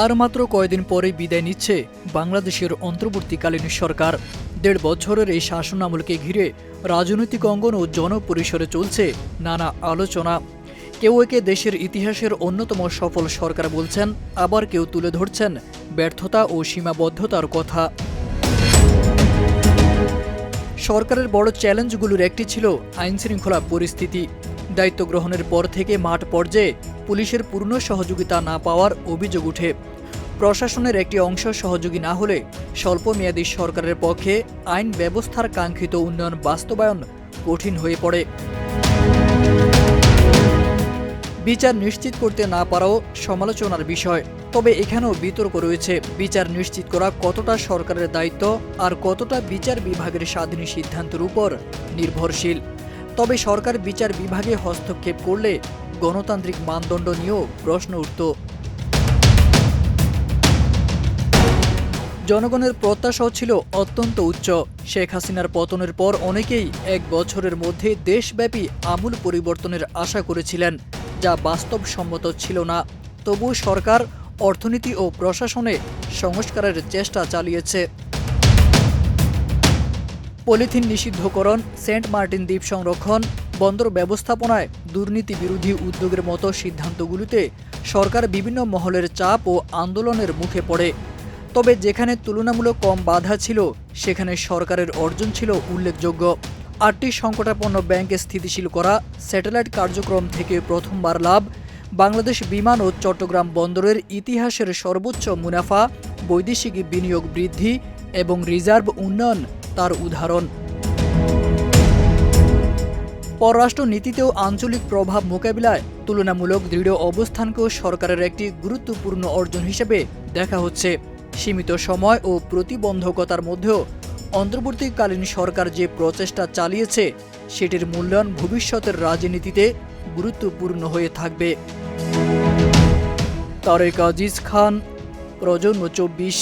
আর মাত্র কয়েকদিন পরে বিদায় নিচ্ছে বাংলাদেশের অন্তর্বর্তীকালীন সরকার। ১.৫ বছরের এই শাসন আমলকে ঘিরে রাজনৈতিক অঙ্গন ও জনপরিসরে চলছে নানা আলোচনা। কেউ একে দেশের ইতিহাসের অন্যতম সফল সরকার বলছেন, আবার কেউ তুলে ধরছেন ব্যর্থতা ও সীমাবদ্ধতার কথা। সরকারের বড় চ্যালেঞ্জগুলোর একটি ছিল আইনশৃঙ্খলা পরিস্থিতি। দায়িত্ব গ্রহণের পর থেকে মাঠ পর্যায়ে পুলিশের পূর্ণ সহযোগিতা না পাওয়ার অভিযোগ ওঠে। প্রশাসনের একটি অংশ সহযোগী না হলে স্বল্পমেয়াদী সরকারের পক্ষে আইন ব্যবস্থার কাঙ্ক্ষিত উন্নয়ন বাস্তবায়ন কঠিন হয়ে পড়ে। বিচার নিশ্চিত করতে না পারাও সমালোচনার বিষয়। তবে এখানেও বিতর্ক রয়েছে, বিচার নিশ্চিত করা কতটা সরকারের দায়িত্ব আর কতটা বিচার বিভাগের স্বাধীন সিদ্ধান্তের উপর নির্ভরশীল। তবে সরকার বিচার বিভাগে হস্তক্ষেপ করলে গণতান্ত্রিক মানদণ্ড নিয়েও প্রশ্ন উঠত। জনগণের প্রত্যাশাও ছিল অত্যন্ত উচ্চ। শেখ হাসিনার পতনের পর অনেকেই ১ বছরের মধ্যে দেশব্যাপী আমূল পরিবর্তনের আশা করেছিলেন, যা বাস্তবসম্মত ছিল না। তবুও সরকার অর্থনীতি ও প্রশাসনে সংস্কারের চেষ্টা চালিয়েছে। পলিথিন নিষিদ্ধকরণ, সেন্ট মার্টিন দ্বীপ সংরক্ষণ, বন্দর ব্যবস্থাপনায় দুর্নীতি বিরোধী উদ্যোগের মতো সিদ্ধান্তগুলোতে সরকার বিভিন্ন মহলের চাপ ও আন্দোলনের মুখে পড়ে। তবে যেখানে তুলনামূলক কম বাধা ছিল, সেখানে সরকারের অর্জন ছিল উল্লেখযোগ্য। ৮টি সংকটাপন্ন ব্যাংকে স্থিতিশীল করা, স্যাটেলাইট কার্যক্রম থেকে প্রথমবার লাভ, বাংলাদেশ বিমান ও চট্টগ্রাম বন্দরের ইতিহাসের সর্বোচ্চ মুনাফা, বৈদেশিক বিনিয়োগ বৃদ্ধি এবং রিজার্ভ উন্নয়ন তার উদাহরণ। পররাষ্ট্র নীতিতেও আঞ্চলিক প্রভাব মোকাবিলায় তুলনামূলক দৃঢ় অবস্থানকেও সরকারের একটি গুরুত্বপূর্ণ অর্জন হিসেবে দেখা হচ্ছে। সীমিত সময় ও প্রতিবন্ধকতার মধ্যেও অন্তর্বর্তীকালীন সরকার যে প্রচেষ্টা চালিয়েছে, সেটির মূল্যায়ন ভবিষ্যতের রাজনীতিতে গুরুত্বপূর্ণ হয়ে থাকবে। তারেক আজিজ খান, প্রজন্ম ২৪।